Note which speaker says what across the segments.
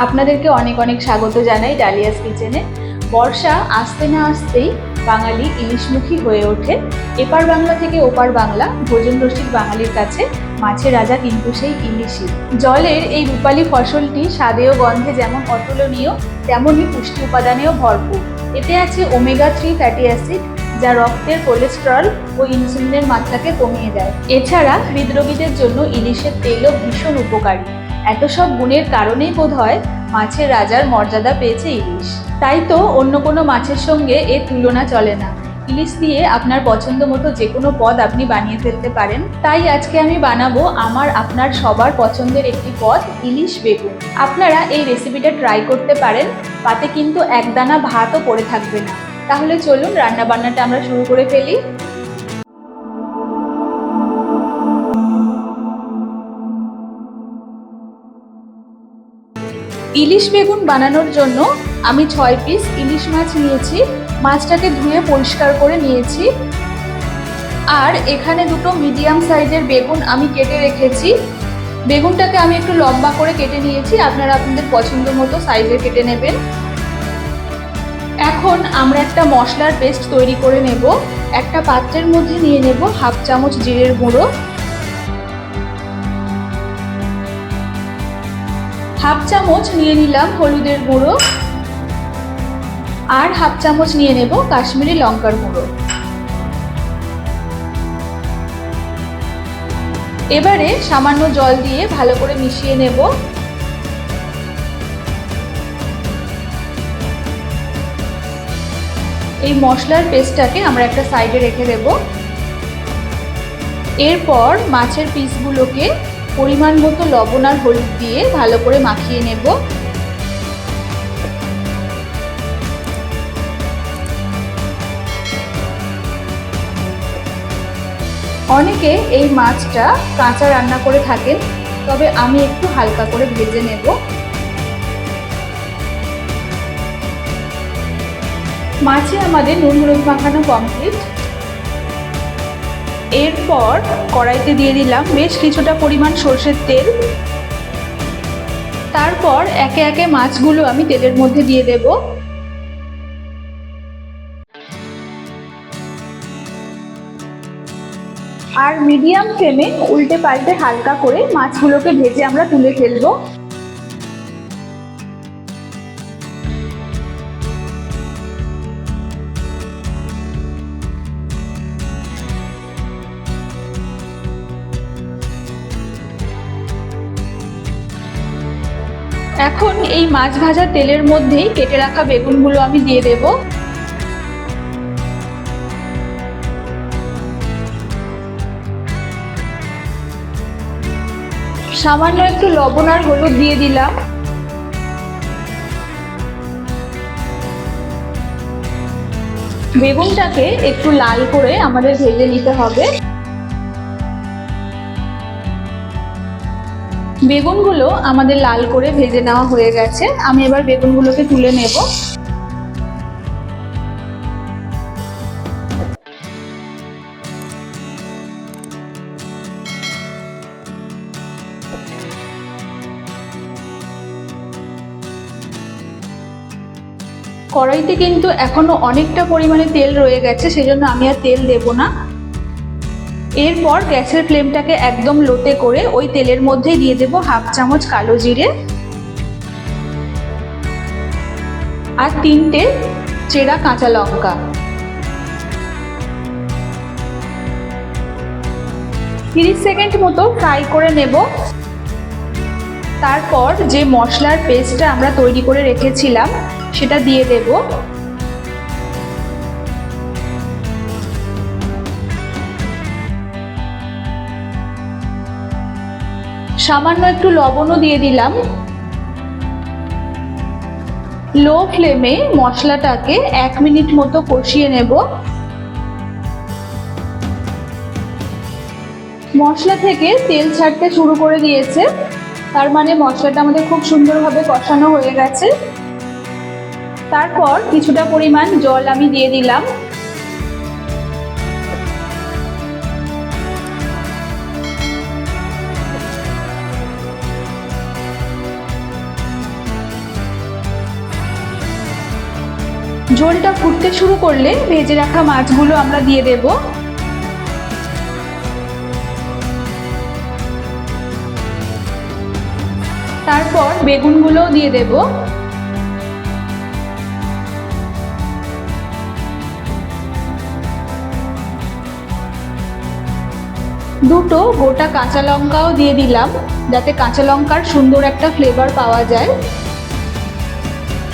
Speaker 1: আপনাদেরকে অনেক অনেক স্বাগত জানাই ডালিয়াস কিচেনে। বর্ষা আসতে না আসতেই বাঙালি ইলিশমুখী হয়ে ওঠে। এপার বাংলা থেকে ওপার বাংলা ভোজন রসিক বাঙালির কাছে মাছের রাজা কিন্তু সেই ইলিশই। জলের এই রূপালী ফসলটি স্বাদে ও গন্ধে যেমন অতুলনীয়, তেমনই পুষ্টি উপাদানেও ভরপুর। এতে আছে ওমেগা-3 ফ্যাটি অ্যাসিড, যা রক্তের কোলেস্টেরল ও ইনসুলিনের মাত্রাকে কমিয়ে দেয়। এছাড়া হৃদরোগীদের জন্য ইলিশের তেলও ভীষণ উপকারী। এত সব গুণের কারণেই বোধহয় মাছের রাজার মর্যাদা পেয়েছে ইলিশ। তাই তো অন্য কোনো মাছের সঙ্গে এর তুলনা চলে না। ইলিশ দিয়ে আপনার পছন্দ মতো যে কোনো পদ আপনি বানিয়ে ফেলতে পারেন। তাই আজকে আমি বানাবো আপনার সবার পছন্দের একটি পদ, ইলিশ বেগুন। আপনারা এই রেসিপিটা ট্রাই করতে পারেন, পাতে কিন্তু একদানা ভাতও পড়ে থাকবে না। তাহলে চলুন রান্না বান্নাটা আমরা শুরু করে ফেলি। ইলিশ বেগুন বানানোর জন্য আমি 6 পিস ইলিশ মাছ নিয়েছি। মাছটাকে ধুয়ে পরিষ্কার করে নিয়েছি। আর এখানে দুটো মিডিয়াম সাইজের বেগুন আমি কেটে রেখেছি। বেগুনটাকে আমি একটু লম্বা করে কেটে নিয়েছি, আপনারা আপনাদের পছন্দ মতো সাইজে কেটে নেবেন। এখন আমরা একটা মশলার পেস্ট তৈরি করে নেব। একটা পাত্রের মধ্যে নিয়ে নেব হাফ চামচ জিরের গুঁড়ো, হাফ চামচ নিয়ে নিলাম হলুদের গুঁড়ো, আর হাফ চামচ নিয়ে নেব কাশ্মীরি লঙ্কার গুঁড়ো। এবারে সামান্য জল দিয়ে ভালো করে মিশিয়ে নেব। এই মশলার পেস্টটাকে আমরা একটা সাইডে রেখে দেব। এরপর মাছের পিসগুলোকে পরিমাণ মতো লবণ আর হলুদ দিয়ে ভালো করে মাখিয়ে নেব। অনেকে এই মাছটা কাঁচা রান্না করে থাকেন, তবে আমি একটু হালকা করে ভেজে নেব। মাছে আমাদের নুন হলুদ মাখানো কমপ্লিট। এরপর কড়াইতে দিয়ে দিলাম বেশ কিছুটা পরিমাণ সরষের তেল। তারপর একে একে মাছগুলো আমি তেলের মধ্যে দিয়ে দেব। আর মিডিয়াম ফ্লেমে উল্টে পাল্টে হালকা করে মাছগুলোকে ভেজে আমরা তুলে ফেলবো। এখন এই মাছ ভাজা তেলের মধ্যেই কেটে রাখা বেগুনগুলো আমি দিয়ে দেব। সামান্য একটু লবণ আর হলুদ দিয়ে দিলাম। বেগুনটাকে একটু লাল করে আমাদের ভেজে নিতে হবে। বেগুনগুলো আমাদের লাল করে ভেজে নেওয়া হয়ে গেছে। আমি এবার বেগুনগুলোকে তুলে নেব। কড়াইতে কিন্তু এখনো অনেকটা পরিমাণে তেল রয়ে গেছে, সেজন্য আমি আর তেল দেব না। এরপর গ্যাসের ফ্লেমটাকে একদম লোতে করে ওই তেলের মধ্যে দিয়ে দেব হাফ চামচ কালো জিরে আর 3টে চেরা কাঁচা লঙ্কা। 30 সেকেন্ড মতো ফ্রাই করে নেব। তারপর যে মশলার পেস্টটা আমরা তৈরি করে রেখেছিলাম সেটা দিয়ে দেব। সামান্য একটু লবণও দিয়ে দিলাম। লো ফ্লেমে মশলাটাকে 1 মিনিট মতো কষিয়ে নেব। মশলা থেকে তেল ছাড়তে শুরু করে দিয়েছে, তার মানে মশলাটা আমাদের খুব সুন্দরভাবে কষানো হয়ে গেছে। তারপর কিছুটা পরিমাণ জল আমি দিয়ে দিলাম। ঝোলটা ফুটতে শুরু করলে ভেজে রাখা মাছগুলো আমরা দিয়ে দেব। তারপর বেগুনগুলোও দিয়ে দেব। দুটো গোটা কাঁচা লঙ্কাও দিয়ে দিলাম, যাতে কাঁচা লঙ্কার সুন্দর একটা ফ্লেভার পাওয়া যায়।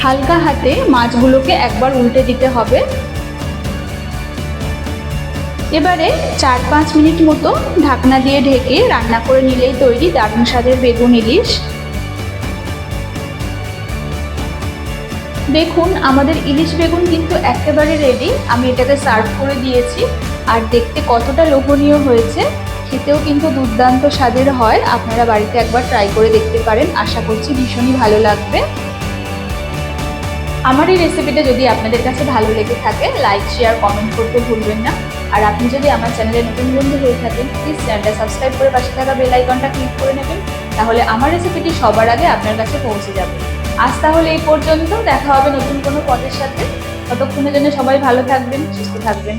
Speaker 1: হালকা হাতে মাছগুলোকে একবার উল্টে দিতে হবে। এবারে 4-5 মিনিট মতো ঢাকনা দিয়ে ঢেকে রান্না করে নিলেই তৈরি দারুণ স্বাদের বেগুন ইলিশ। দেখুন আমাদের ইলিশ বেগুন কিন্তু একেবারে রেডি। আমি এটাকে সার্ভ করে দিয়েছি, আর দেখতে কতটা লোভনীয় হয়েছে, খেতেও কিন্তু দুর্দান্ত স্বাদের হয়। আপনারা বাড়িতে একবার ট্রাই করে দেখতে পারেন, আশা করছি ভীষণই ভালো লাগবে। আমার এই রেসিপিটা যদি আপনাদের কাছে ভালো লেগে থাকে, লাইক শেয়ার কমেন্ট করতে ভুলবেন না। আর আপনি যদি আমার চ্যানেলে নতুন বন্ধু হয়ে থাকেন, প্লিজ চ্যানেলটা সাবস্ক্রাইব করে পাশে থাকা বেল আইকনটা ক্লিক করে নেবেন, তাহলে আমার রেসিপিটি সবার আগে আপনার কাছে পৌঁছে যাবে। আজ তাহলে এই পর্যন্ত, দেখা হবে নতুন কোনো পদের সাথে। ততক্ষণের জন্য সবাই ভালো থাকবেন, সুস্থ থাকবেন।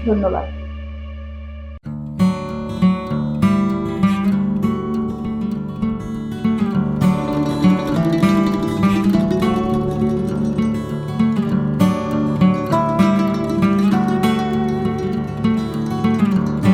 Speaker 1: ধন্যবাদ।